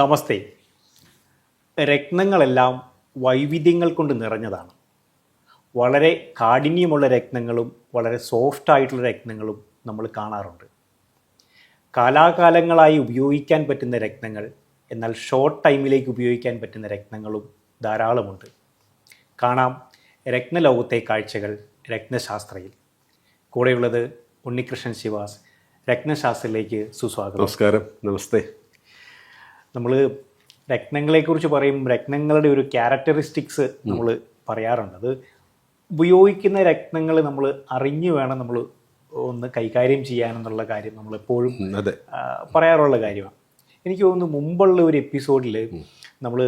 നമസ്തേ. രത്നങ്ങളെല്ലാം വൈവിധ്യങ്ങൾ കൊണ്ട് നിറഞ്ഞതാണ്. വളരെ കാഠിന്യമുള്ള രത്നങ്ങളും വളരെ സോഫ്റ്റായിട്ടുള്ള രത്നങ്ങളും നമ്മൾ കാണാറുണ്ട്. കാലാകാലങ്ങളായി ഉപയോഗിക്കാൻ പറ്റുന്ന രത്നങ്ങൾ, എന്നാൽ ഷോർട്ട് ടൈമിലേക്ക് ഉപയോഗിക്കാൻ പറ്റുന്ന രത്നങ്ങളും ധാരാളമുണ്ട്. കാണാം രത്നലോകത്തെ കാഴ്ചകൾ രത്നശാസ്ത്രയിൽ. കൂടെയുള്ളത് ഉണ്ണികൃഷ്ണൻ ശിവാസ്. രത്നശാസ്ത്രയിലേക്ക് സുസ്വാഗതം. നമസ്കാരം. നമസ്തേ. നമ്മൾ രത്നങ്ങളെക്കുറിച്ച് പറയും, രത്നങ്ങളുടെ ഒരു ക്യാരക്ടറിസ്റ്റിക്സ് നമ്മൾ പറയാറുണ്ട്. അത് ഉപയോഗിക്കുന്ന രത്നങ്ങൾ നമ്മൾ അറിഞ്ഞു വേണം നമ്മൾ ഒന്ന് കൈകാര്യം ചെയ്യാനെന്നുള്ള കാര്യം നമ്മൾ എപ്പോഴും പറയാറുള്ള കാര്യമാണ്. എനിക്ക് തോന്നുന്നു മുമ്പുള്ള ഒരു എപ്പിസോഡിൽ നമ്മൾ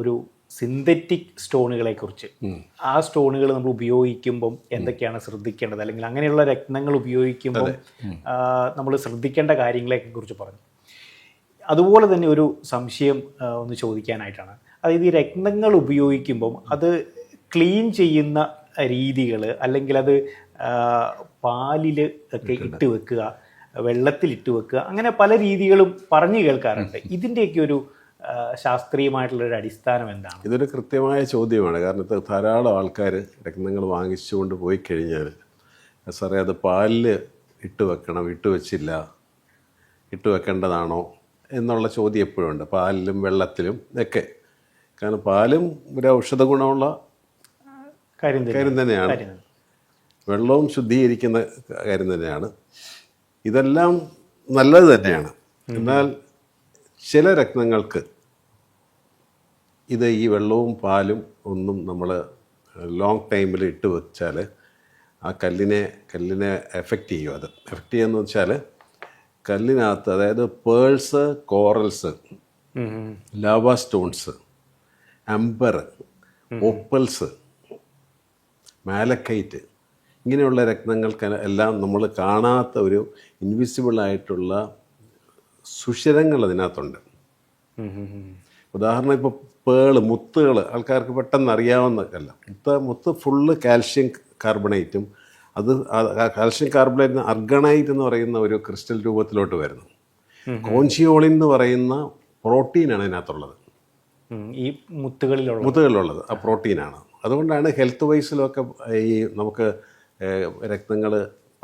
ഒരു സിന്തറ്റിക് സ്റ്റോണുകളെ കുറിച്ച്, ആ സ്റ്റോണുകൾ നമ്മൾ ഉപയോഗിക്കുമ്പം എന്തൊക്കെയാണ് ശ്രദ്ധിക്കേണ്ടത്, അല്ലെങ്കിൽ അങ്ങനെയുള്ള രത്നങ്ങൾ ഉപയോഗിക്കുമ്പോൾ നമ്മൾ ശ്രദ്ധിക്കേണ്ട കാര്യങ്ങളെ കുറിച്ച് പറഞ്ഞു. അതുപോലെ തന്നെ ഒരു സംശയം ഒന്ന് ചോദിക്കാനായിട്ടാണ്. അതായത് ഈ രത്നങ്ങൾ ഉപയോഗിക്കുമ്പം അത് ക്ലീൻ ചെയ്യുന്ന രീതികൾ, അല്ലെങ്കിൽ അത് പാലിൽ ഒക്കെ ഇട്ട് വെക്കുക, വെള്ളത്തിലിട്ട് വെക്കുക, അങ്ങനെ പല രീതികളും പറഞ്ഞു കേൾക്കാറുണ്ട്. ഇതിൻ്റെയൊക്കെ ഒരു ശാസ്ത്രീയമായിട്ടുള്ളൊരു അടിസ്ഥാനം എന്താണ്? ഇതൊരു കൃത്യമായ ചോദ്യമാണ്. കാരണം ധാരാളം ആൾക്കാർ രത്നങ്ങൾ വാങ്ങിച്ചുകൊണ്ട് പോയി കഴിഞ്ഞാൽ, സാറേ അത് പാലിൽ ഇട്ട് വെക്കണം, ഇട്ട് വെച്ചില്ല, ഇട്ട് വെക്കേണ്ടതാണോ എന്നുള്ള ചോദ്യം എപ്പോഴും ഉണ്ട്. പാലിലും വെള്ളത്തിലും ഒക്കെ. കാരണം പാലും ഒരു ഔഷധ ഗുണമുള്ള കാര്യം തന്നെയാണ്, വെള്ളവും ശുദ്ധീകരിക്കുന്ന കാര്യം തന്നെയാണ്. ഇതെല്ലാം നല്ലത് തന്നെയാണ്. എന്നാൽ ചില രത്നങ്ങൾക്ക് ഈ വെള്ളവും പാലും ഒന്നും നമ്മൾ ലോങ് ടൈമിൽ ഇട്ട് വെച്ചാൽ ആ കല്ലിനെ എഫക്റ്റ് ചെയ്യും. അത് എഫക്റ്റ് ചെയ്യുമെന്ന് വെച്ചാൽ കല്ലിനകത്ത്, അതായത് pearls, corals, lava stones, amber, opals, malachite, ഇങ്ങനെയുള്ള രത്നങ്ങൾക്ക് എല്ലാം നമ്മൾ കാണാത്ത ഒരു ഇൻവിസിബിളായിട്ടുള്ള സുഷിരങ്ങൾ അതിനകത്തുണ്ട്. ഉദാഹരണം ഇപ്പോൾ മുത്തുകൾ ആൾക്കാർക്ക് പെട്ടെന്ന് അറിയാവുന്നതല്ല. മുത്ത് ഫുള്ള് കാൽഷ്യം കാർബണേറ്റും, അത് കാൽഷ്യം കാർബണേറ്റ് അർഗണൈറ്റ് എന്ന് പറയുന്ന ഒരു ക്രിസ്റ്റൽ രൂപത്തിലോട്ട് വരുന്നു. കോഞ്ചിയോളിൻ എന്ന് പറയുന്ന പ്രോട്ടീനാണ് അതിനകത്തുള്ളത്, ഈ മുത്തുകളിലുള്ളത് ആ പ്രോട്ടീനാണ്. അതുകൊണ്ടാണ് ഹെൽത്ത് വൈസിലൊക്കെ ഈ നമുക്ക് രത്നങ്ങൾ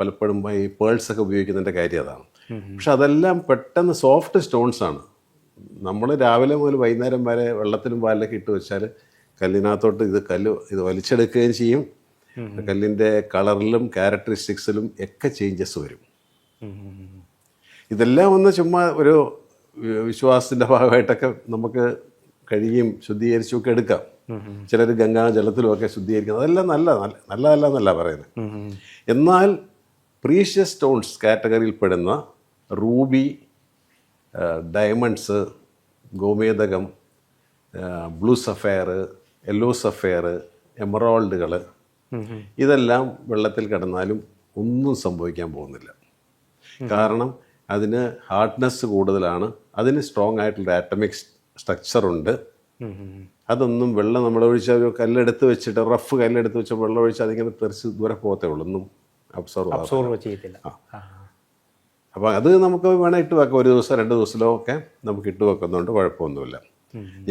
പലപ്പോഴും ഈ പേൾസൊക്കെ ഉപയോഗിക്കുന്നതിൻ്റെ കാര്യം അതാണ്. പക്ഷെ അതെല്ലാം പെട്ടെന്ന് സോഫ്റ്റ് സ്റ്റോൺസാണ്. നമ്മൾ രാവിലെ മുതൽ വൈകുന്നേരം വരെ വെള്ളത്തിലും പാലിലൊക്കെ ഇട്ട് വെച്ചാൽ കല്ലിനകത്തോട്ട് ഇത് വലിച്ചെടുക്കുകയും ചെയ്യും. കല്ലിൻ്റെ കളറിലും ക്യാരക്ടറിസ്റ്റിക്സിലും ഒക്കെ ചേഞ്ചസ് വരും. ഇതെല്ലാം ഒന്ന് ചുമ്മാ ഒരു വിശ്വാസത്തിൻ്റെ ഭാഗമായിട്ടൊക്കെ നമുക്ക് കഴിയും ശുദ്ധീകരിച്ചുമൊക്കെ എടുക്കാം. ചിലർ ഗംഗാജലത്തിലുമൊക്കെ ശുദ്ധീകരിക്കുന്നത്, അതെല്ലാം നല്ലതല്ല എന്നല്ല പറയുന്നത്. എന്നാൽ പ്രീഷ്യസ് സ്റ്റോൺസ് കാറ്റഗറിയിൽപ്പെടുന്ന റൂബി, ഡയമണ്ട്സ്, ഗോമേതകം, ബ്ലൂ സഫയർ, യെല്ലോ സഫയർ, എമറോൾഡുകൾ, ഇതെല്ലാം വെള്ളത്തിൽ കിടന്നാലും ഒന്നും സംഭവിക്കാൻ പോകുന്നില്ല. കാരണം അതിന് ഹാർഡ്നെസ് കൂടുതലാണ്, അതിന് സ്ട്രോങ് ആയിട്ടുള്ള ആറ്റമിക് സ്ട്രക്ചറുണ്ട്. അതൊന്നും വെള്ളം നമ്മളൊഴിച്ചാൽ ഒരു കല്ലെടുത്ത് വെച്ചിട്ട്, റഫ് കല്ലെടുത്ത് വെച്ചാൽ വെള്ളം ഒഴിച്ചാൽ അതിങ്ങനെ തെറിച്ച് ദൂരെ പോകത്തേ ഉള്ളൂ, ഒന്നും അബ്സോർവ് ചെയ്യത്തില്ല. അപ്പോൾ അത് നമുക്ക് വേണം ഇട്ട് വെക്കാം. ഒരു ദിവസം 2 ദിവസമോ ഒക്കെ നമുക്ക് ഇട്ട് വെക്കുന്നുണ്ട്, കുഴപ്പമൊന്നുമില്ല.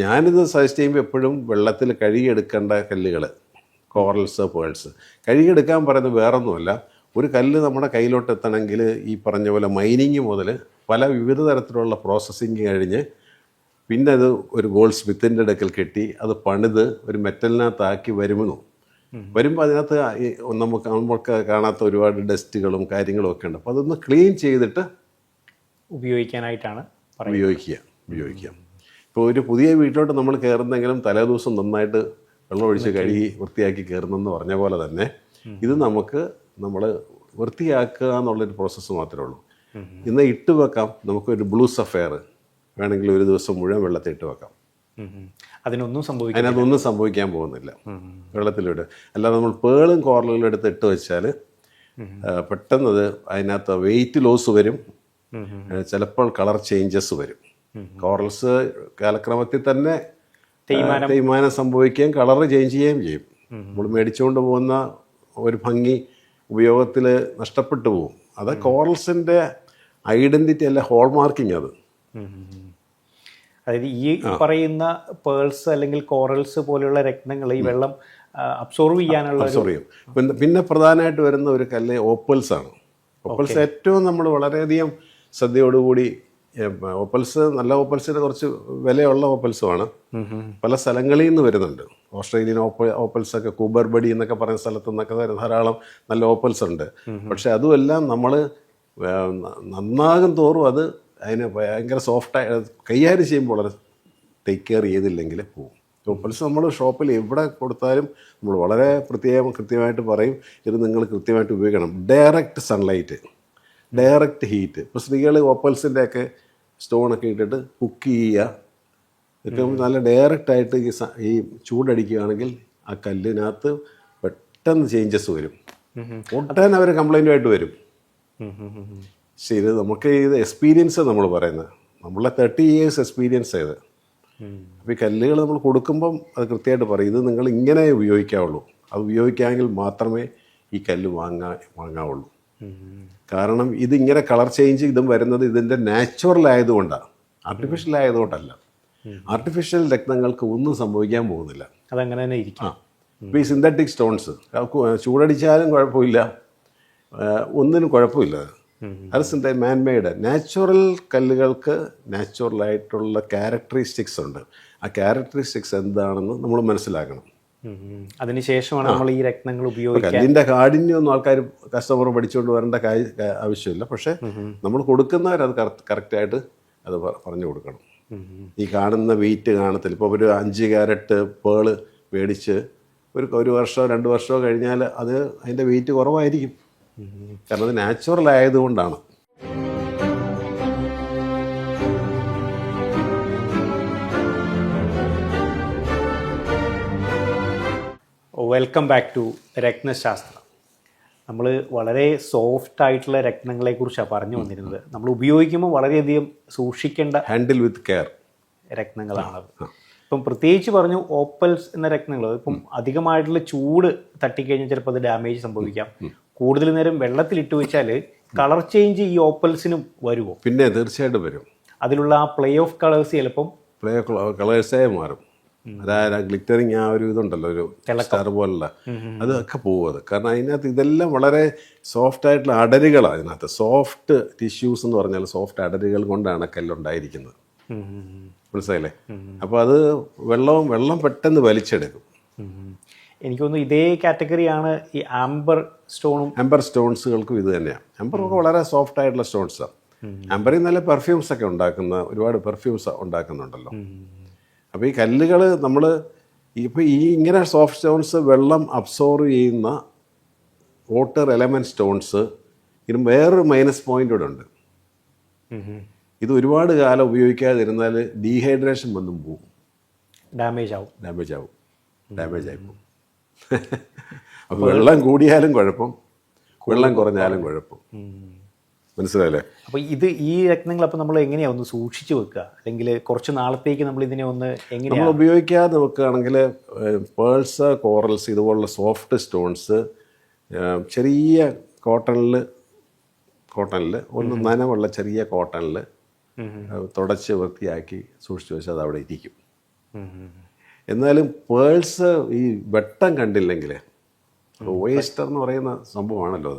ഞാനിത് സജസ്റ്റ് ചെയ്യുമ്പോൾ എപ്പോഴും വെള്ളത്തിൽ കഴുകിയെടുക്കേണ്ട കല്ലുകൾ, കോറൽസ്, പേൾസ് കഴുകിയെടുക്കാൻ പറയുന്നത് വേറൊന്നുമല്ല. ഒരു കല്ല് നമ്മുടെ കയ്യിലോട്ട് എത്തണമെങ്കിൽ ഈ പറഞ്ഞ പോലെ മൈനിങ് മുതൽ പല വിവിധ തരത്തിലുള്ള പ്രോസസ്സിങ് കഴിഞ്ഞ് പിന്നെ അത് ഒരു ഗോൾഡ് സ്മിത്തിൻ്റെ അടുക്കൽ കെട്ടി അത് പണിത് ഒരു മെറ്റലിനകത്താക്കി വരുമ്പോൾ അതിനകത്ത് നമുക്ക് കാണാത്ത ഒരുപാട് ഡസ്റ്റുകളും കാര്യങ്ങളും ഒക്കെ ഉണ്ട്. അപ്പോൾ അതൊന്ന് ക്ലീൻ ചെയ്തിട്ട് ഉപയോഗിക്കാനായിട്ടാണ് ഉപയോഗിക്കാം. ഇപ്പോൾ ഒരു പുതിയ വീട്ടിലോട്ട് നമ്മൾ കയറുന്നെങ്കിലും തലേദിവസം നന്നായിട്ട് വെള്ളമൊഴിച്ച് കഴുകി വൃത്തിയാക്കി കയറുന്നെന്ന് പറഞ്ഞ പോലെ തന്നെ ഇത് നമ്മൾ വൃത്തിയാക്കുക എന്നുള്ളൊരു പ്രോസസ്സ് മാത്രമേ ഉള്ളൂ. ഇന്ന് ഇട്ട് വെക്കാം. നമുക്കൊരു ബ്ലൂ സഫയർ വേണമെങ്കിൽ ഒരു ദിവസം മുഴുവൻ വെള്ളത്തിൽ ഇട്ട് വെക്കാം. അതിനൊന്നും സംഭവിക്കാൻ പോകുന്നില്ല വെള്ളത്തിലിട്ട്. അല്ലാതെ നമ്മൾ പേളും കോറലുകളും എടുത്ത് ഇട്ട് വെച്ചാൽ പെട്ടെന്നത് അതിനകത്ത് വെയിറ്റ് ലോസ് വരും, ചിലപ്പോൾ കളർ ചേഞ്ചസ് വരും. കോറൽസ് കാലക്രമത്തിൽ തന്നെ തേയ്മാനം സംഭവിക്കുകയും കളർ ചേഞ്ച് ചെയ്യുകയും ചെയ്യും. നമ്മൾ മേടിച്ചുകൊണ്ട് പോകുന്ന ഒരു ഭംഗി ഉപയോഗത്തിൽ നഷ്ടപ്പെട്ടു പോകും. അത് കോറൽസിൻ്റെ ഐഡൻറ്റിറ്റി അല്ല, ഹോൾ മാർക്കിങ്. അത് അതായത് ഈ പറയുന്ന പേൾസ് അല്ലെങ്കിൽ കോറൽസ് പോലെയുള്ള രത്നങ്ങൾ ഈ വെള്ളം അബ്സോർവ് ചെയ്യാനുള്ള അബ്സോർവ് ചെയ്യും. പിന്നെ പ്രധാനമായിട്ട് വരുന്ന ഒരു കല്ല് ഓപ്പൽസ് ആണ്. ഓപ്പൽസ് ഏറ്റവും നമ്മൾ വളരെയധികം ശ്രദ്ധയോടുകൂടി, ഓപ്പൽസ് നല്ല ഓപ്പൽസിന് കുറച്ച് വിലയുള്ള ഓപ്പൽസുമാണ്. പല സ്ഥലങ്ങളിൽ നിന്ന് വരുന്നുണ്ട്. ഓസ്ട്രേലിയൻ ഓപ്പൽസ് ഒക്കെ കൂബർബഡി എന്നൊക്കെ പറയുന്ന സ്ഥലത്ത് നിന്നൊക്കെ ധാരാളം നല്ല ഓപ്പൽസ് ഉണ്ട്. പക്ഷെ അതുമെല്ലാം നമ്മൾ നന്നാകും തോറും അത് അതിന് ഭയങ്കര സോഫ്റ്റായി കൈകാര്യം ചെയ്യുമ്പോൾ വളരെ ടേക്ക് കെയർ ചെയ്തില്ലെങ്കിൽ പോകും. ഓപ്പൽസ് നമ്മൾ ഷോപ്പിൽ എവിടെ കൊടുത്താലും നമ്മൾ വളരെ കൃത്യമായിട്ട് പറയും, ഇത് നിങ്ങൾ കൃത്യമായിട്ട് ഉപയോഗിക്കണം. Direct sunlight, direct heat. ഇപ്പോൾ സ്ത്രീകൾ ഓപ്പൽസിൻ്റെ ഒക്കെ സ്റ്റോണൊക്കെ ഇട്ടിട്ട് കുക്ക് ചെയ്യുക, ഏറ്റവും നല്ല ഡയറക്റ്റായിട്ട് ഈ ചൂടടിക്കുകയാണെങ്കിൽ ആ കല്ലിനകത്ത് പെട്ടെന്ന് ചേഞ്ചസ് വരും. ഒട്ടാൻ അവർ കംപ്ലൈൻറ്റുമായിട്ട് വരും. ശരി, നമുക്ക് ഇത് എക്സ്പീരിയൻസ് നമ്മൾ പറയുന്നത്, നമ്മളെ 30 years എക്സ്പീരിയൻസ് ചെയ്ത്. അപ്പോൾ ഈ കല്ലുകൾ നമ്മൾ കൊടുക്കുമ്പം അത് കൃത്യമായിട്ട് പറയും, ഇത് നിങ്ങൾ ഇങ്ങനെ ഉപയോഗിക്കാവുള്ളൂ, അത് ഉപയോഗിക്കാമെങ്കിൽ മാത്രമേ ഈ കല്ല് വാങ്ങാവുള്ളൂ. കാരണം ഇതിങ്ങനെ കളർ ചേഞ്ച് ഇതും വരുന്നത് ഇതിൻ്റെ നാച്ചുറൽ ആയതുകൊണ്ടാണ്, ആർട്ടിഫിഷ്യൽ ആയതുകൊണ്ടല്ല. ആർട്ടിഫിഷ്യൽ രത്നങ്ങൾക്ക് ഒന്നും സംഭവിക്കാൻ പോകുന്നില്ല, അതങ്ങനെ തന്നെ ഇരിക്കും. ഇപ്പോൾ ഈ സിന്തറ്റിക് സ്റ്റോൺസ് ചൂടടിച്ചാലും കുഴപ്പമില്ല, ഒന്നിനും കുഴപ്പമില്ല. അത് മാൻമെയ്ഡ്. നാച്ചുറൽ കല്ലുകൾക്ക് നാച്ചുറലായിട്ടുള്ള ക്യാരക്ടറിസ്റ്റിക്സ് ഉണ്ട്. ആ ക്യാരക്ടറിസ്റ്റിക്സ് എന്താണെന്ന് നമ്മൾ മനസ്സിലാക്കണം. അതിനുശേഷമാണ് നമ്മൾ ഈ രത്നങ്ങൾ ഉപയോഗിക്കുക. കല്ലിൻ്റെ കാഠിന്യമൊന്നും ആൾക്കാർ കസ്റ്റമർ പഠിച്ചുകൊണ്ട് വരേണ്ട ആവശ്യമില്ല. പക്ഷേ നമ്മൾ കൊടുക്കുന്നവരത് കറക്റ്റായിട്ട് അത് പറഞ്ഞു കൊടുക്കണം. ഈ കാണുന്ന വെയിറ്റ് കാണത്തില്ല. ഇപ്പോൾ ഒരു 5 കാരറ്റ് പേള് മേടിച്ച് ഒരു വർഷമോ 2 വർഷമോ കഴിഞ്ഞാൽ അത് അതിൻ്റെ വെയിറ്റ് കുറവായിരിക്കും. കാരണം അത് നാച്ചുറൽ ആയതുകൊണ്ടാണ്. Welcome back to Ratnashastram. നമ്മൾ വളരെ സോഫ്റ്റ് ആയിട്ടുള്ള രത്നങ്ങളെക്കുറിച്ചാണ് പറഞ്ഞു വന്നിരുന്നത്. നമ്മൾ ഉപയോഗിക്കുമ്പോൾ വളരെയധികം സൂക്ഷിക്കേണ്ട, ഹാൻഡിൽ വിത്ത് കെയർ രത്നങ്ങളാണത്. ഇപ്പം പ്രത്യേകിച്ച് പറഞ്ഞു ഓപ്പൽസ് എന്ന രത്നങ്ങൾ, ഇപ്പം അധികമായിട്ടുള്ള ചൂട് തട്ടിക്കഴിഞ്ഞാൽ ചിലപ്പോൾ അത് ഡാമേജ് സംഭവിക്കാം. കൂടുതൽ നേരം വെള്ളത്തിലിട്ട് വെച്ചാൽ കളർ ചേഞ്ച് ഈ ഓപ്പൽസിനും വരുമോ? പിന്നെ തീർച്ചയായിട്ടും വരും. അതിലുള്ള ആ പ്ലേ ഓഫ് കളേഴ്സ് ചിലപ്പം കളേഴ്സേ മാറും. അതായത് ഗ്ലിറ്ററിങ് ആ ഒരു ഇതുണ്ടല്ലോ, ഒരു സ്റ്റാർ പോലുള്ള അതൊക്കെ പോകും. അത് കാരണം അതിനകത്ത് ഇതെല്ലാം വളരെ സോഫ്റ്റ് ആയിട്ടുള്ള അടരുകളാണ്. അതിനകത്ത് സോഫ്റ്റ് ടിഷ്യൂസ് എന്ന് പറഞ്ഞാൽ സോഫ്റ്റ് അടരുകൾ കൊണ്ടാണ് കല്ലുണ്ടായിരിക്കുന്നത്. മനസ്സിലായില്ലേ? അപ്പോൾ അത് വെള്ളം പെട്ടെന്ന് വലിച്ചെടുക്കും. എനിക്ക് തോന്നുന്നു ഇതേ കാറ്റഗറിയാണ് ഈ ആംബർ സ്റ്റോണും. ആംബർ സ്റ്റോൺസുകൾക്കും ഇത് തന്നെയാണ്. ആംബറൊക്കെ വളരെ സോഫ്റ്റ് ആയിട്ടുള്ള സ്റ്റോൺസാണ്. ആംബറിൽ നല്ല പെർഫ്യൂംസ് ഒക്കെ ഒരുപാട് പെർഫ്യൂംസ് ഉണ്ടാക്കുന്നുണ്ടല്ലോ. അപ്പോൾ ഈ കല്ലുകൾ നമ്മൾ ഇപ്പോൾ ഇങ്ങനെ സോഫ്റ്റ് സ്റ്റോൺസ് വെള്ളം അബ്സോർവ് ചെയ്യുന്ന വാട്ടർ എലമെൻറ്റ് സ്റ്റോൺസ്, ഇതിന് വേറൊരു മൈനസ് പോയിൻ്റ് കൂടെ ഉണ്ട്. ഇത് ഒരുപാട് കാലം ഉപയോഗിക്കാതിരുന്നാൽ ഡീഹൈഡ്രേഷൻ വന്നും പോവും, ഡാമേജ് ആയിപ്പോവും. അപ്പോൾ വെള്ളം കൂടിയാലും കുഴപ്പം, വെള്ളം കുറഞ്ഞാലും കുഴപ്പം. മനസ്സിലായില്ലേ? അപ്പോൾ ഈ രത്നങ്ങൾ അപ്പോൾ നമ്മൾ എങ്ങനെയാണ് ഒന്ന് സൂക്ഷിച്ചു വെക്കുക, അല്ലെങ്കിൽ കുറച്ച് നാളത്തേക്ക് നമ്മൾ ഇതിനെ ഒന്ന് എങ്ങനെ നമ്മൾ ഉപയോഗിക്കാതെ വെക്കുകയാണെങ്കിൽ പേൾസ്, കോറൽസ് ഇതുപോലുള്ള സോഫ്റ്റ് സ്റ്റോൺസ് ചെറിയ കോട്ടണിൽ ഒന്ന് നനവുള്ള ചെറിയ കോട്ടണിൽ തുടച്ച് വൃത്തിയാക്കി സൂക്ഷിച്ചു വെച്ചാൽ അത് അവിടെ ഇരിക്കും. എന്നാലും പേൾസ് ഈ വെട്ടം കണ്ടില്ലെങ്കിൽ, ഓയസ്റ്റർ എന്ന് പറയുന്ന സംഭവമാണല്ലോ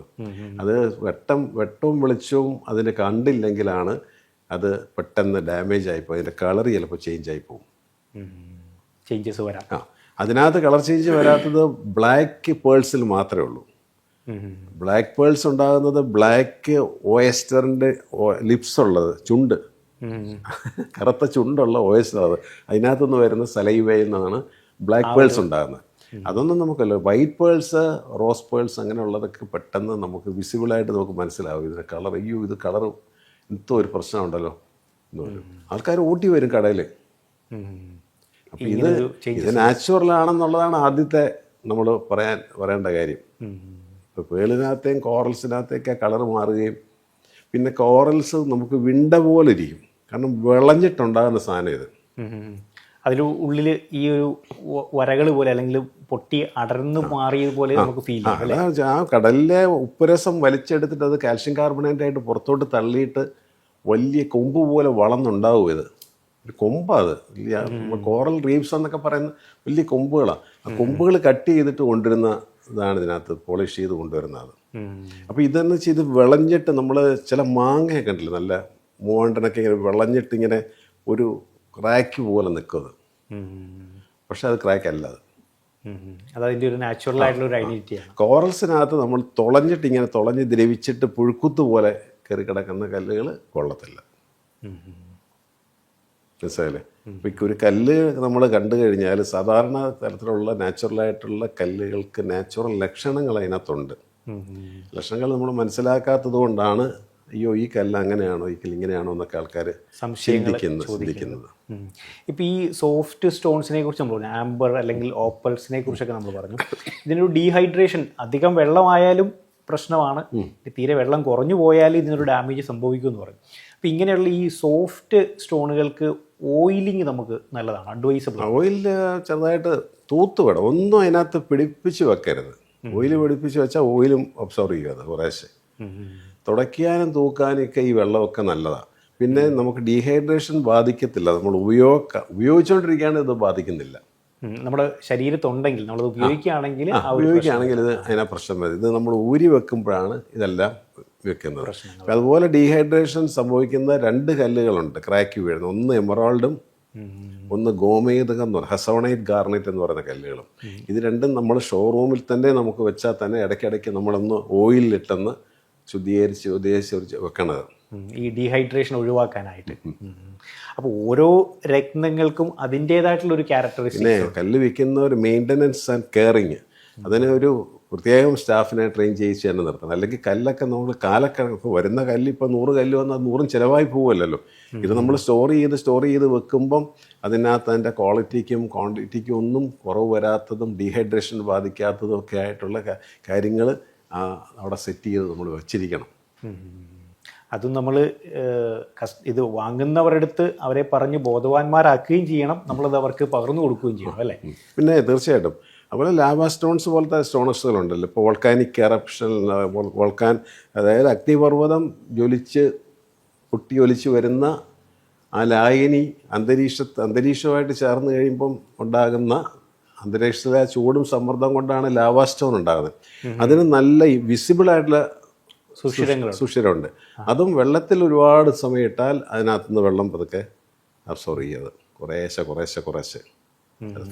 അത് വെട്ടവും വെളിച്ചവും അതിന് കണ്ടില്ലെങ്കിലാണ് അത് പെട്ടെന്ന് ഡാമേജ് ആയിപ്പോയി, അതിൻ്റെ കളർ ചിലപ്പോൾ ചേഞ്ച് ആയിപ്പോവും, ചേഞ്ചസ് വരാം. അതിനകത്ത് കളർ ചേഞ്ച് വരാത്തത് ബ്ലാക്ക് പേൾസിൽ മാത്രമേ ഉള്ളൂ. ബ്ലാക്ക് പേൾസ് ഉണ്ടാകുന്നത് ബ്ലാക്ക് ഓയസ്റ്ററിൻ്റെ ലിപ്സ് ഉള്ളത്, ചുണ്ട്, കറുത്ത ചുണ്ടുള്ള ഓയസ്റ്റർ, അത് അതിനകത്തുനിന്ന് വരുന്ന സലൈവയിൽ നിന്നാണ് ബ്ലാക്ക് പേൾസ് ഉണ്ടാകുന്നത്. അതൊന്നും നമുക്കല്ലോ. വൈറ്റ് പേൾസ്, റോസ് പേൾസ് അങ്ങനെയുള്ളതൊക്കെ പെട്ടെന്ന് നമുക്ക് വിസിബിളായിട്ട് നമുക്ക് മനസ്സിലാവും. ഇതിൻ്റെ കളർ, ഇത് കളർ എന്തോ ഒരു പ്രശ്നമുണ്ടല്ലോ എന്ന് പറയും. ആൾക്കാർ ഓട്ടി വരും കടയിൽ. അപ്പം ഇത് നാച്ചുറലാണെന്നുള്ളതാണ് ആദ്യത്തെ നമ്മൾ പറയേണ്ട കാര്യം. ഇപ്പോൾ പേളിനകത്തെയും കോറൽസിനകത്തേക്ക് കളർ മാറുകയും, പിന്നെ കോറൽസ് നമുക്ക് വിണ്ട പോലെ ഇരിക്കും, കാരണം വിളഞ്ഞിട്ടുണ്ടാകുന്ന സാധനം ഇത്. അതിൽ ഉള്ളിൽ ഈ ഒരു വരകൾ പോലെ അല്ലെങ്കിൽ പൊട്ടി അടർന്നു മാറിയതുപോലെ നമുക്ക് ഫീൽ ചെയ്യും. ആ കടലിലെ ഉപ്പുരസം വലിച്ചെടുത്തിട്ട് അത് കാൽഷ്യം കാർബണേറ്റ് ആയിട്ട് പുറത്തോട്ട് തള്ളിയിട്ട് വലിയ കൊമ്പ് പോലെ വളർന്നുണ്ടാവും ഇത്. ഒരു കൊമ്പാണ് അത്. കോറൽ റീഫ്സ് എന്നൊക്കെ പറയുന്ന വലിയ കൊമ്പുകളാണ്. ആ കൊമ്പുകൾ കട്ട് ചെയ്തിട്ട് കൊണ്ടുവരുന്ന ഇതാണ് ഇതിനകത്ത് പോളിഷ് ചെയ്ത് കൊണ്ടുവരുന്നത്. അപ്പോൾ ഇതെന്ന് വെച്ചാൽ ഇത് വിളഞ്ഞിട്ട് നമ്മൾ ചില മാങ്ങയൊക്കെ ഉണ്ടല്ലോ നല്ല മൂവാണ്ടനൊക്കെ ഇങ്ങനെ വിളഞ്ഞിട്ട് ഇങ്ങനെ ഒരു ക്രാക്ക് പോലെ നിൽക്കുന്നത്. പക്ഷെ അത് ക്രാക്ക് അല്ല അത്. അതതിൻ്റെ ഒരു നാച്ചുറൽ ആയിട്ടുള്ള ഒരു ഐഡന്റിറ്റിയാണ്. കോറൽസിനകത്ത് നമ്മൾ തുളഞ്ഞിട്ട് ഇങ്ങനെ തുളഞ്ഞ് ദ്രവിച്ചിട്ട് പുഴുക്കുത്ത് പോലെ കയറി കിടക്കുന്ന കല്ലുകൾ കൊള്ളത്തില്ല. മനസ്സിലായില്ലേ? ഇപ്പം ഒരു കല്ല് നമ്മൾ കണ്ടു കഴിഞ്ഞാൽ സാധാരണ തരത്തിലുള്ള നാച്ചുറലായിട്ടുള്ള കല്ലുകൾക്ക് നാച്ചുറൽ ലക്ഷണങ്ങൾ അതിനകത്തുണ്ട്. ലക്ഷണങ്ങൾ നമ്മൾ മനസ്സിലാക്കാത്തത് കൊണ്ടാണ് അയ്യോ ഈ കല്ല് അങ്ങനെയാണോ ഈ കല്ല് ഇങ്ങനെയാണോ എന്നൊക്കെ ആൾക്കാർ ചിന്തിക്കുന്നത്. ഇപ്പം ഈ സോഫ്റ്റ് സ്റ്റോൺസിനെ കുറിച്ച് നമ്മൾ പറഞ്ഞു, ആംബർ അല്ലെങ്കിൽ ഓപ്പൽസിനെ കുറിച്ചൊക്കെ നമ്മൾ പറഞ്ഞു. ഇതിനൊരു ഡീഹൈഡ്രേഷൻ, അധികം വെള്ളമായാലും പ്രശ്നമാണ്, തീരെ വെള്ളം കുറഞ്ഞു പോയാൽ ഇതിനൊരു ഡാമേജ് സംഭവിക്കുമെന്ന് പറയും. അപ്പം ഇങ്ങനെയുള്ള ഈ സോഫ്റ്റ് സ്റ്റോണുകൾക്ക് ഓയിലിങ് നമുക്ക് നല്ലതാണ്, അഡ്വൈസബിൾ. ഓയിൽ ചെറുതായിട്ട് തൂത്ത് വേണം, ഒന്നും അതിനകത്ത് പിടിപ്പിച്ച് വെക്കരുത്. ഓയിൽ പിടിപ്പിച്ച് വെച്ചാൽ ഓയിലും ഒബ്സർവ് ചെയ്യുക കുറേശ്ശെ. തുടയ്ക്കാനും തൂക്കാനൊക്കെ ഈ വെള്ളമൊക്കെ നല്ലതാണ്. പിന്നെ നമുക്ക് ഡീഹൈഡ്രേഷൻ ബാധിക്കത്തില്ല. നമ്മൾ ഉപയോഗിച്ചുകൊണ്ടിരിക്കുകയാണെങ്കിൽ ഇത് ബാധിക്കുന്നില്ല. നമ്മുടെ ശരീരത്തുണ്ടെങ്കിൽ നമ്മളത് ഉപയോഗിക്കുകയാണെങ്കിൽ ഇത് അതിനെ പ്രശ്നം വരും. ഇത് നമ്മൾ ഊരി വെക്കുമ്പോഴാണ് ഇതെല്ലാം വെക്കുന്നത്. അതുപോലെ ഡീഹൈഡ്രേഷൻ സംഭവിക്കുന്ന 2 കല്ലുകളുണ്ട് ക്രാക്ക് വീഴുന്നത്. ഒന്ന് എമറാൾഡും ഒന്ന് ഗോമേതകം എന്ന് പറയുന്നത് ഹസോണൈറ്റ് ഗാർണറ്റ് എന്ന് പറയുന്ന കല്ലുകളും. ഇത് രണ്ടും നമ്മൾ ഷോറൂമിൽ തന്നെ നമുക്ക് വെച്ചാൽ തന്നെ ഇടയ്ക്കിടയ്ക്ക് നമ്മളൊന്ന് ഓയിലിട്ടെന്ന് ശുദ്ധീകരിച്ച് വെക്കണത് ഈ ഡീഹൈഡ്രേഷൻ ഒഴിവാക്കാനായിട്ട്. അപ്പോൾ ഓരോ രത്നങ്ങൾക്കും അതിൻ്റേതായിട്ടുള്ള ഒരു ക്യാരക്ടറിസ്റ്റിക്. പിന്നെ കല്ല് വിൽക്കുന്ന ഒരു മെയിൻ്റനൻസ് ആൻഡ് കെയറിങ്, അതിന് ഒരു പ്രത്യേകം സ്റ്റാഫിനെ ട്രെയിൻ ചെയ്യിച്ച് തന്നെ നിർത്തണം. അല്ലെങ്കിൽ കല്ലൊക്കെ നമ്മൾ കാലക്കണക്ക് വരുന്ന കല്ല് ഇപ്പോൾ 100 കല്ല് വന്നാൽ 100 ചിലവായി പോകുമല്ലോ. ഇത് നമ്മൾ സ്റ്റോർ ചെയ്ത് വെക്കുമ്പം അതിനകത്ത് അതിൻ്റെ ക്വാളിറ്റിക്കും ക്വാണ്ടിറ്റിക്കും ഒന്നും കുറവ് വരാത്തതും ഡീഹൈഡ്രേഷൻ ബാധിക്കാത്തതും ഒക്കെ ആയിട്ടുള്ള കാര്യങ്ങൾ അവിടെ സെറ്റ് ചെയ്ത് നമ്മൾ വെച്ചിരിക്കണം. അതും നമ്മൾ ഇത് വാങ്ങുന്നവരടുത്ത് അവരെ പറഞ്ഞ് ബോധവാന്മാരാക്കുകയും ചെയ്യണം, നമ്മളത് അവർക്ക് പകർന്നു കൊടുക്കുകയും ചെയ്യണം അല്ലേ? പിന്നെ തീർച്ചയായിട്ടും. അതുപോലെ ലാവ സ്റ്റോൺസ് പോലത്തെ സ്റ്റോൺസുകളുണ്ടല്ലോ. ഇപ്പോൾ വോൾക്കാനിക് എറപ്ഷൻ, വോൾക്കാൻ, അതായത് അഗ്നിപർവ്വതം പൊട്ടി വരുന്ന ആ ലായനി അന്തരീക്ഷമായിട്ട് ചേർന്ന് കഴിയുമ്പം ഉണ്ടാകുന്ന അന്തരീക്ഷത്തിലെ ചൂടും സമ്മർദ്ദം കൊണ്ടാണ് ലാവ സ്റ്റോൺ ഉണ്ടാകുന്നത്. അതിന് നല്ല വിസിബിളായിട്ടുള്ള സുഷിരമുണ്ട്. അതും വെള്ളത്തിൽ ഒരുപാട് സമയം ഇട്ടാൽ അതിനകത്തുനിന്ന് വെള്ളം പതുക്കെ അബ്സോർവ് ചെയ്യത് കുറേശ്ശെ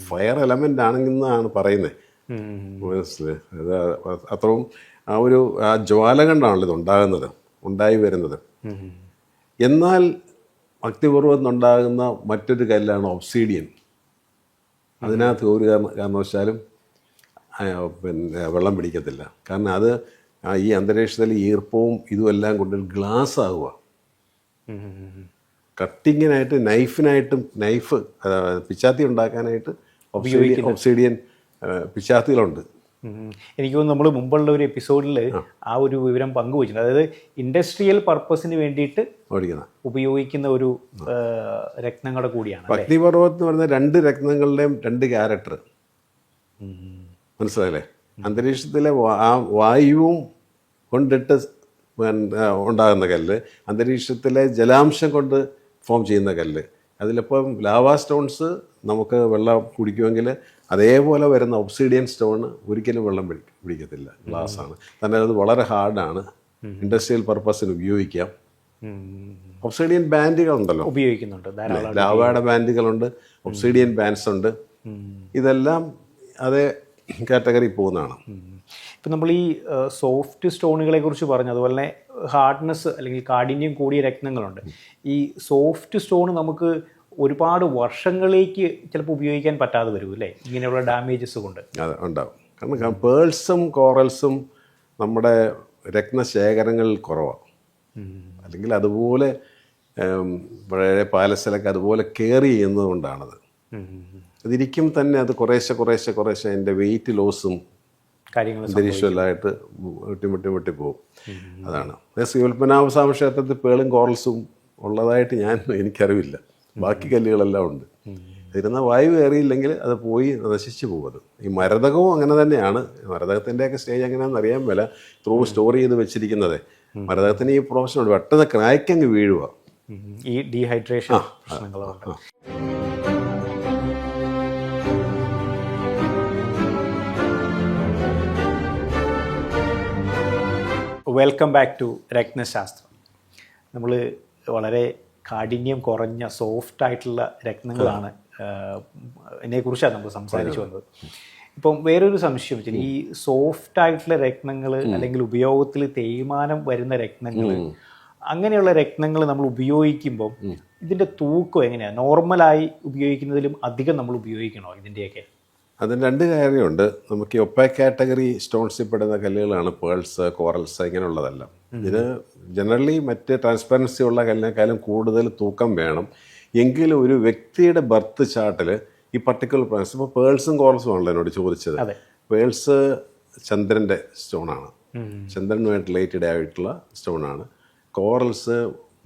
ഫയർ എലമെൻ്റ് ആണെന്നാണ് പറയുന്നത്. അത്രയും ആ ജ്വാല കണ്ടാണല്ലോ ഇത് ഉണ്ടായി വരുന്നത്. എന്നാൽ അഗ്നിപർവ്വതത്തിനുണ്ടാകുന്ന മറ്റൊരു കല്ലാണ് ഒബ്സീഡിയൻ. അതിനകത്ത് ഒരു കാരണവശാലും പിന്നെ വെള്ളം പിടിക്കത്തില്ല. കാരണം അത് ഈ അന്തരീക്ഷത്തിൽ ഈർപ്പവും ഇതുമെല്ലാം കൊണ്ട് ഗ്ലാസ് ആവുക. കട്ടിങ്ങിനായിട്ട് നൈഫ് പിച്ചാത്തി ഉണ്ടാക്കാനായിട്ട് ഒബ്സീഡിയൻ പിച്ചാത്തികളുണ്ട്. എനിക്ക് തോന്നുന്നു നമ്മൾ മുമ്പുള്ള ഒരു എപ്പിസോഡിൽ ആ ഒരു വിവരം പങ്കുവച്ചിട്ടുണ്ട്. അതായത് ഇൻഡസ്ട്രിയൽ പർപ്പസിന് വേണ്ടിയിട്ട് ഉപയോഗിക്കുന്ന ഒരു രത്നങ്ങളുടെ കൂടിയാണ്. അഗ്നിപർവ്വതം എന്ന് പറയുന്ന 2 രത്നങ്ങളുടെയും 2 ക്യാരക്ടർ മനസ്സിലായില്ലേ? അന്തരീക്ഷത്തിലെ ആ വായുവും കൊണ്ടിട്ട് ഉണ്ടാകുന്ന കല്ല്, അന്തരീക്ഷത്തിലെ ജലാംശം കൊണ്ട് ഫോം ചെയ്യുന്ന കല്ല്. അതിലിപ്പം ലാവ സ്റ്റോൺസ് നമുക്ക് വെള്ളം കുടിക്കുമെങ്കിൽ അതേപോലെ വരുന്ന ഒബ്സീഡിയൻ സ്റ്റോൺ ഒരിക്കലും വെള്ളം പിടിക്കത്തില്ല, ഗ്ലാസ്സാണ്. തന്നെ അത് വളരെ ഹാർഡാണ്, ഇൻഡസ്ട്രിയൽ പർപ്പസിന് ഉപയോഗിക്കാം. ഒബ്സീഡിയൻ ബാൻഡുകളുണ്ടല്ലോ ഉപയോഗിക്കുന്നുണ്ട്, ലാവയുടെ ബാൻഡുകളുണ്ട്, ഒബ്സീഡിയൻ ബാൻഡ്സ് ഉണ്ട്. ഇതെല്ലാം അതേ കാറ്റഗറി പോകുന്നതാണ്. ഇപ്പം നമ്മൾ ഈ സോഫ്റ്റ് സ്റ്റോണുകളെ കുറിച്ച് പറഞ്ഞു, അതുപോലെ തന്നെ ഹാർഡ്നെസ് അല്ലെങ്കിൽ കാഠിന്യം കൂടിയ രത്നങ്ങളുണ്ട്. ഈ സോഫ്റ്റ് സ്റ്റോൺ നമുക്ക് ഒരുപാട് വർഷങ്ങളിലേക്ക് ചിലപ്പോൾ ഉപയോഗിക്കാൻ പറ്റാതെ വരും അല്ലേ, ഇങ്ങനെയുള്ള ഡാമേജസ് കൊണ്ട്? അത് ഉണ്ടാവും. കാരണം പേൾസും കോറൽസും നമ്മുടെ രത്നശേഖരങ്ങളിൽ കുറവാണ്. അല്ലെങ്കിൽ അതുപോലെ പഴയ പാലസിലൊക്കെ അതുപോലെ കെയർ ചെയ്യുന്നത് കൊണ്ടാണത്. അതിരിക്കും തന്നെ അത് കുറേശ്ശെ അതിൻ്റെ വെയിറ്റ് ലോസും അന്തരീക്ഷമായിട്ട് വെട്ടി പോകും. അതാണ് ശ്രീപത്മനാഭസ്വാമി ക്ഷേത്രത്തിൽ പേളും കോറൽസും ഉള്ളതായിട്ട് എനിക്കറിവില്ല. ബാക്കി കല്ലുകളെല്ലാം ഉണ്ട്. ഇരുന്ന വായു കയറിയില്ലെങ്കിൽ അത് പോയി നശിച്ചു പോകും. ഈ മരതകവും അങ്ങനെ തന്നെയാണ്. മരതകത്തിൻ്റെയൊക്കെ സ്റ്റേജ് എങ്ങനെയാണെന്ന് അറിയാൻ മേല. ത്രൂ സ്റ്റോർ ചെയ്ത് വെച്ചിരിക്കുന്നത് മരതകത്തിന് ഈ പ്രൊഫഷനുണ്ട്. പെട്ടെന്ന് ക്രാക്കങ്ങ് വീഴുക. ഈ ഡീഹൈഡ്രേഷൻ പ്രശ്നങ്ങളുണ്ട്. Welcome back to Ratnashastram. നമ്മൾ വളരെ കാഠിന്യം കുറഞ്ഞ സോഫ്റ്റ് ആയിട്ടുള്ള രത്നങ്ങളാണ് ഇതിനെക്കുറിച്ചാണ് നമ്മൾ സംസാരിച്ചു വന്നത്. ഇപ്പം വേറൊരു സംശയം വെച്ചാൽ ഈ സോഫ്റ്റ് ആയിട്ടുള്ള രത്നങ്ങൾ അല്ലെങ്കിൽ ഉപയോഗത്തിൽ തേയ്മാനം വരുന്ന രത്നങ്ങൾ, അങ്ങനെയുള്ള രത്നങ്ങൾ നമ്മൾ ഉപയോഗിക്കുമ്പം ഇതിൻ്റെ തൂക്കം എങ്ങനെയാണ്? നോർമലായി ഉപയോഗിക്കുന്നതിലും അധികം നമ്മൾ ഉപയോഗിക്കണോ ഇതിൻ്റെയൊക്കെ? അതിന് രണ്ട് കാര്യമുണ്ട്. നമുക്ക് ഈ ഒപ്പാക് കാറ്റഗറി സ്റ്റോൺസിൽ പെടുന്ന കല്ലുകളാണ് പേൾസ്, കോറൽസ്, ഇങ്ങനെയുള്ളതെല്ലാം. ഇതിന് ജനറലി മറ്റ് ട്രാൻസ്പെറൻസി ഉള്ള കല്ലിനേക്കാളും കൂടുതൽ തൂക്കം വേണം. എങ്കിലും ഒരു വ്യക്തിയുടെ ബർത്ത് ചാർട്ടിൽ ഈ പർട്ടിക്കുലർ പ്ലാൻസ്, ഇപ്പോൾ പേൾസും കോറൽസും ആണല്ലോ എന്നോട് ചോദിച്ചത്. പേൾസ് ചന്ദ്രൻ്റെ സ്റ്റോണാണ്, ചന്ദ്രനുമായിട്ട് റിലേറ്റഡ് ആയിട്ടുള്ള സ്റ്റോണാണ്. കോറൽസ്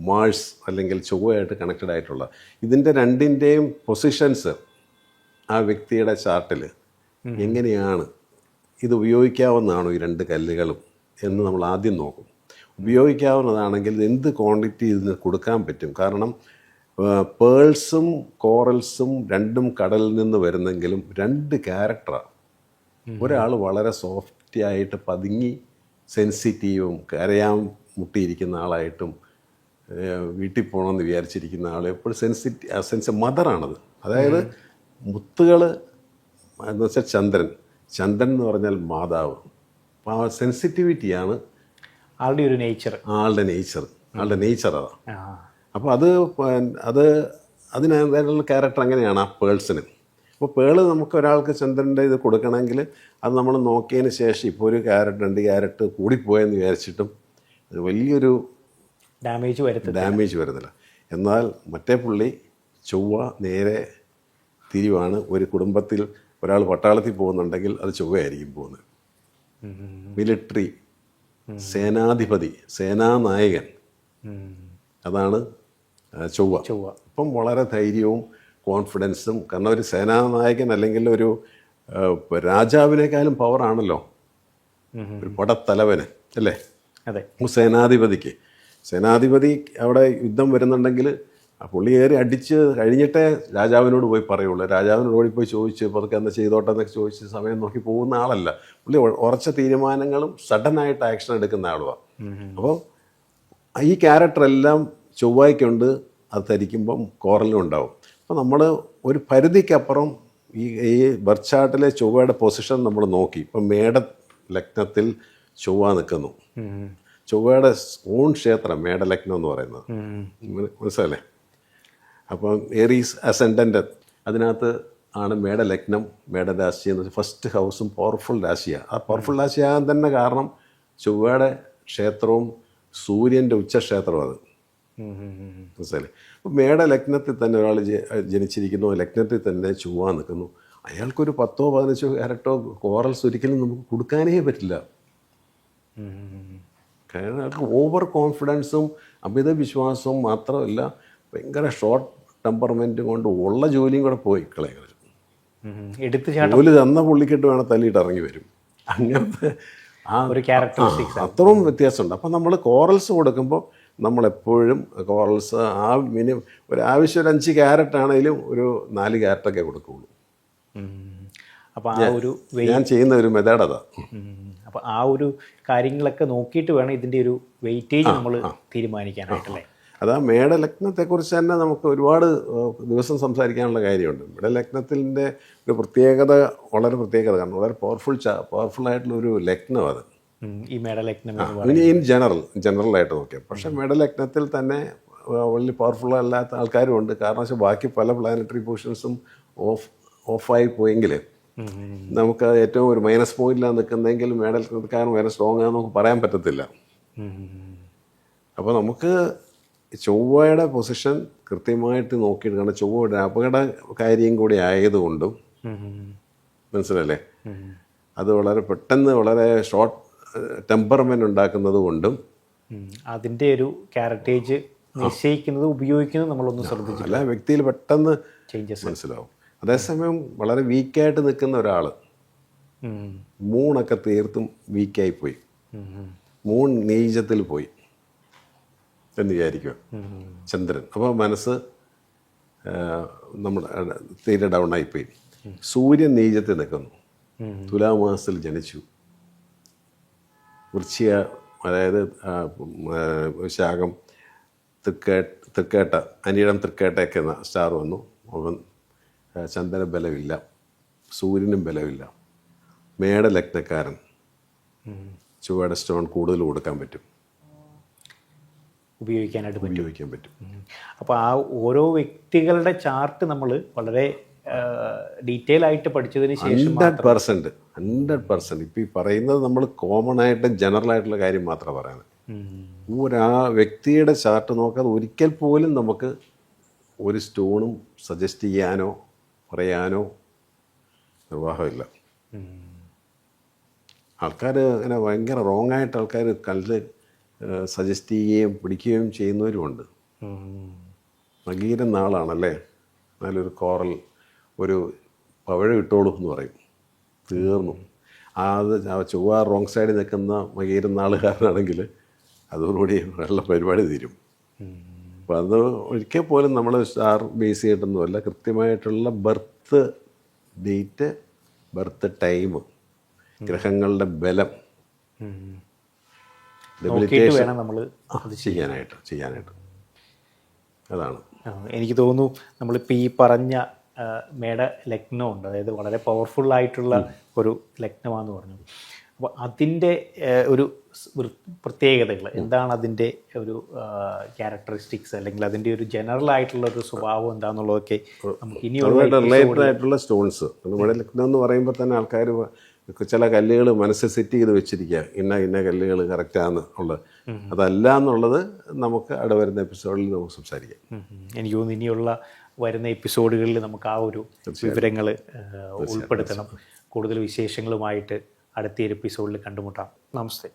മാഴ്സ് അല്ലെങ്കിൽ ചൊവ്വയായിട്ട് കണക്റ്റഡ് ആയിട്ടുള്ള. ഇതിൻ്റെ രണ്ടിൻ്റെയും പൊസിഷൻസ് ആ വ്യക്തിയുടെ ചാർട്ടിൽ എങ്ങനെയാണ്, ഇത് ഉപയോഗിക്കാവുന്നതാണോ ഈ രണ്ട് കല്ലുകളും എന്ന് നമ്മൾ ആദ്യം നോക്കും. ഉപയോഗിക്കാവുന്നതാണെങ്കിൽ എന്ത് ക്വാണ്ടിറ്റി ഇതിന് കൊടുക്കാൻ പറ്റും? കാരണം പേൾസും കോറൽസും രണ്ടും കടലിൽ നിന്ന് വരുന്നെങ്കിലും രണ്ട് ക്യാരക്ടറാണ്. ഒരാൾ വളരെ സോഫ്റ്റ് ആയിട്ട് പതുങ്ങി സെൻസിറ്റീവും കരയാൻ മുട്ടിയിരിക്കുന്ന ആളായിട്ടും വീട്ടിൽ പോകണമെന്ന് വിചാരിച്ചിരിക്കുന്ന ആൾ എപ്പോഴും സെൻസിറ്റീവ് മദറാണത്. അതായത് മുത്തുകൾ എന്ന് വെച്ചാൽ ചന്ദ്രൻ എന്ന് പറഞ്ഞാൽ മാതാവ്. അപ്പോൾ ആ സെൻസിറ്റിവിറ്റിയാണ് ആളുടെ ഒരു നേച്ചർ, ആളുടെ നേച്ചർ അതാണ്. അപ്പോൾ അതിനുള്ള ക്യാരക്ടർ അങ്ങനെയാണ് ആ പേൾസിന്. അപ്പോൾ പേള് നമുക്ക് ഒരാൾക്ക് ചന്ദ്രൻ്റെ ഇത് കൊടുക്കണമെങ്കിൽ അത് നമ്മൾ നോക്കിയതിന് ശേഷം ഇപ്പോൾ ഒരു ക്യാരറ്റ് 2 ക്യാരറ്റ് കൂടിപ്പോയെന്ന് വിചാരിച്ചിട്ടും അത് വലിയൊരു ഡാമേജ് വരുന്നില്ല. എന്നാൽ മറ്റേ പുള്ളി ചൊവ്വ നേരെ തിരിവാണ്. ഒരു കുടുംബത്തിൽ ഒരാൾ പട്ടാളത്തിൽ പോകുന്നുണ്ടെങ്കിൽ അത് ചൊവ്വയായിരിക്കും പോകുന്നത്. മിലിറ്ററി, സേനാധിപതി, സേനാനായകൻ, അതാണ് ചൊവ്വ. അപ്പം വളരെ ധൈര്യവും കോൺഫിഡൻസും, കാരണം ഒരു സേനാനായകൻ അല്ലെങ്കിൽ ഒരു രാജാവിനേക്കാളും പവറാണല്ലോ ഒരു പടത്തലവന്, അല്ലേ? അതെ. സേനാധിപതി അവിടെ യുദ്ധം വരുന്നുണ്ടെങ്കിൽ ആ പുള്ളി കയറി അടിച്ച് കഴിഞ്ഞിട്ടേ രാജാവിനോട് പോയി പറയുള്ളൂ. രാജാവിനോട് ഓടിപ്പോയി ചോദിച്ച് പതുക്കെ എന്താ ചെയ്തോട്ടെ എന്നൊക്കെ ചോദിച്ച് സമയം നോക്കി പോകുന്ന ആളല്ല പുള്ളി. ഉറച്ച തീരുമാനങ്ങളും സഡനായിട്ട് ആക്ഷൻ എടുക്കുന്ന ആളുമാണ്. അപ്പോൾ ഈ ക്യാരക്ടറെല്ലാം ചൊവ്വയ്ക്കുണ്ട്, അത് ധരിക്കുമ്പം കോറലും ഉണ്ടാവും. അപ്പോൾ നമ്മൾ ഒരു പരിധിക്കപ്പുറം ഈ ബർത്ത് ചാർട്ടിലെ ചൊവ്വയുടെ പൊസിഷൻ നമ്മൾ നോക്കി. ഇപ്പം മേട ലഗ്നത്തിൽ ചൊവ്വ നിൽക്കുന്നു. ചൊവ്വയുടെ ഓൺ ക്ഷേത്രം മേടലഗ്നം എന്ന് പറയുന്നത്, മനസ്സിലല്ലേ? അപ്പം ഏറീസ് അസെൻഡൻ്റ്, അതിനകത്ത് ആണ് മേടലഗ്നം, മേടരാശി എന്ന് വെച്ചാൽ ഫസ്റ്റ് ഹൗസും പവർഫുൾ രാശിയാണ്. ആ പവർഫുൾ രാശിയാകാൻ തന്നെ കാരണം ചൊവ്വയുടെ ക്ഷേത്രവും സൂര്യൻ്റെ ഉച്ചക്ഷേത്രവും അത്, മനസ്സിലല്ലേ? അപ്പം മേടലഗ്നത്തിൽ തന്നെ ഒരാൾ ജനിച്ചിരിക്കുന്നു, ലഗ്നത്തിൽ തന്നെ ചൊവ്വ നിൽക്കുന്നു. അയാൾക്കൊരു 10-15 ക്യാരറ്റോ കോറൽസ് ഒരിക്കലും നമുക്ക് കൊടുക്കാനേ പറ്റില്ല. കാരണം അയാൾക്ക് ഓവർ കോൺഫിഡൻസും അമിത വിശ്വാസവും മാത്രമല്ല, ഭയങ്കര ഷോർട്ട് ടെമ്പർമെൻറ്റും കൊണ്ട് ഉള്ള ജോലിയും കൂടെ പോയി കളയുക. ജോലി തന്ന പുള്ളിക്കിട്ട് വേണം തല്ലിയിട്ട് ഇറങ്ങി വരും. അങ്ങനത്തെ ആ ഒരു ക്യാരക്ടറിസ്റ്റിക്സ് അത്രയും വ്യത്യാസമുണ്ട്. അപ്പം നമ്മൾ കോറൽസ് കൊടുക്കുമ്പോൾ നമ്മളെപ്പോഴും കോറൽസ് ഒരു ആവശ്യം ഒരു 5 ക്യാരറ്റ് ആണെങ്കിലും ഒരു 4 ക്യാരറ്റൊക്കെ കൊടുക്കുകയുള്ളൂ. അപ്പോൾ ആ ഒരു ഞാൻ ചെയ്യുന്ന ഒരു മെത്തേഡ് അതാണ്. അപ്പോൾ ആ ഒരു കാര്യങ്ങളൊക്കെ നോക്കിയിട്ട് വേണം ഇതിൻ്റെ ഒരു വെയിറ്റേജ് നമ്മൾ തീരുമാനിക്കാനായിട്ടല്ലേ? അതാ മേടലഗ്നത്തെക്കുറിച്ച് തന്നെ നമുക്ക് ഒരുപാട് ദിവസം സംസാരിക്കാനുള്ള കാര്യമുണ്ട്. മേടലഗ്നത്തിൻ്റെ ഒരു പ്രത്യേകത, വളരെ പ്രത്യേകത, കാരണം വളരെ പവർഫുൾ ആയിട്ടുള്ള ഒരു ലഗ്നം അത്. ഈ മേടലഗ്നം ഇൻ ജനറലായിട്ട് നോക്കിയാൽ. പക്ഷേ മേടലഗ്നത്തിൽ തന്നെ വലിയ പവർഫുൾ അല്ലാത്ത ആൾക്കാരും ഉണ്ട്. കാരണം വെച്ചാൽ ബാക്കി പല പ്ലാനറ്ററി പൊസിഷൻസും ഓഫായി പോയെങ്കിൽ നമുക്ക് ഏറ്റവും ഒരു മൈനസ് പോയിന്റിലാണ് നിൽക്കുന്നതെങ്കിൽ മേടലഗ്നക്കാരൻ വേറെ സ്ട്രോങ് ആണെന്ന് നമുക്ക് പറയാൻ പറ്റത്തില്ല. അപ്പോൾ നമുക്ക് ചൊവ്വയുടെ പൊസിഷൻ കൃത്യമായിട്ട് നോക്കിയിട്ട്, കാരണം ചൊവ്വ ഒരു അപകടകാരിയും കൂടി ആയതുകൊണ്ടും, മനസ്സിലല്ലേ, അത് വളരെ പെട്ടെന്ന് വളരെ ഷോർട്ട് ടെമ്പർമെൻ്റ് ഉണ്ടാക്കുന്നത് കൊണ്ടും അതിൻ്റെ ഒരു ക്യാരക്ടേജ് നിശ്ചയിക്കുന്നത് ഉപയോഗിക്കുന്നത് നമ്മളൊന്ന് ശ്രദ്ധിച്ചു, അല്ല വ്യക്തിയിൽ പെട്ടെന്ന് ചേഞ്ചസ് മനസ്സിലാവും. അതേസമയം വളരെ വീക്കായിട്ട് നിൽക്കുന്ന ഒരാൾ, മൂണൊക്കെ തീർത്തും വീക്കായിപ്പോയി, മൂൺ നീചത്തിൽ പോയി, എന്ന് വിചാരിക്കുക. ചന്ദ്രൻ അപ്പോൾ മനസ്സ് നമ്മുടെ തീരെ ഡൗൺ ആയിപ്പോയി. സൂര്യൻ നീചത്തിൽ നിൽക്കുന്നു. തുലാമാസത്തിൽ ജനിച്ചു. വൃശ്ചിക, അതായത് ശാഖം, തൃക്കേട്ട, അനിഴം തൃക്കേട്ടയൊക്കെ സ്റ്റാർ വന്നു. അവൻ ചന്ദ്രന ബലമില്ല, സൂര്യനും ബലമില്ല. മേടലഗ്നക്കാരൻ, ചൊവ്വയുടെ സ്റ്റോൺ കൂടുതൽ കൊടുക്കാൻ പറ്റും, ഉപയോഗിക്കാൻ പറ്റും. അപ്പോൾ ആ ഓരോ വ്യക്തികളുടെ ചാർട്ട് നമ്മൾ വളരെ ഡീറ്റെയിൽ ആയിട്ട് പഠിച്ചതിന് ശേഷം 100% ഇപ്പം ഈ പറയുന്നത് നമ്മൾ കോമൺ ആയിട്ട് ജനറൽ ആയിട്ടുള്ള കാര്യം മാത്രമാണ് പറയുന്നത്. ആ വ്യക്തിയുടെ ചാർട്ട് നോക്കാതെ ഒരിക്കൽ പോലും നമുക്ക് ഒരു സ്റ്റോണും സജസ്റ്റ് ചെയ്യാനോ പറയാനോ നിർവാഹമില്ല. ആൾക്കാർ ഇങ്ങനെ ഭയങ്കര റോങ് ആയിട്ട് ആൾക്കാർ കല്ല് സജസ്റ്റ് ചെയ്യുകയും പിടിക്കുകയും ചെയ്യുന്നവരുമുണ്ട്. നഗീരൻ നാളാണല്ലേ, നല്ലൊരു കോറൽ, ഒരു പവഴം ഇട്ടോളൂ എന്ന് പറയും, തീർന്നു. അത് ചൊവ്വ റോങ് സൈഡിൽ നിൽക്കുന്ന മകീരൻ നാളുകാരനാണെങ്കിൽ അതോടുകൂടി ഉള്ള പരിപാടി തീരും. അപ്പോൾ അത് ഒരിക്കൽ പോലും നമ്മൾ സ്റ്റാർ ബേസ് ചെയ്തിട്ടൊന്നുമല്ല, കൃത്യമായിട്ടുള്ള ബർത്ത് ഡേറ്റ്, ബർത്ത് ടൈം, ഗ്രഹങ്ങളുടെ ബലം, വേണം നമ്മൾ ചെയ്യാനായിട്ട് അതാണ്. എനിക്ക് തോന്നുന്നു നമ്മളിപ്പോൾ ഈ പറഞ്ഞ മേട ലഗ്നം ഉണ്ട്, അതായത് വളരെ പവർഫുള്ളായിട്ടുള്ള ഒരു ലഗ്നമാണെന്ന് പറഞ്ഞു. അപ്പോൾ അതിൻ്റെ ഒരു പ്രത്യേകതകൾ എന്താണ്, അതിൻ്റെ ഒരു ക്യാരക്ടറിസ്റ്റിക്സ്, അല്ലെങ്കിൽ അതിൻ്റെ ഒരു ജനറൽ ആയിട്ടുള്ള ഒരു സ്വഭാവം എന്താണെന്നുള്ളതൊക്കെ നമുക്ക് ഇനിയുള്ള സ്റ്റോൺസ്. മേട ലഗ്നം എന്ന് പറയുമ്പോൾ തന്നെ ആൾക്കാർ ചില കല്ലുകൾ മനസ്സിൽ സെറ്റ് ചെയ്ത് വെച്ചിരിക്കുക, ഇന്ന കല്ലുകൾ കറക്റ്റാന്ന് ഉള്ളത്. അതല്ല എന്നുള്ളത് നമുക്ക് അവിടെ വരുന്ന എപ്പിസോഡിൽ നമുക്ക് സംസാരിക്കാം. എനിക്ക് തോന്നുന്നു ഇനിയുള്ള വരുന്ന എപ്പിസോഡുകളിൽ നമുക്ക് ആ ഒരു വിവരങ്ങൾ ഉൾപ്പെടുത്തണം. കൂടുതൽ വിശേഷങ്ങളുമായിട്ട് അടുത്ത എപ്പിസോഡിൽ കണ്ടുമുട്ടാം. നമസ്തേ.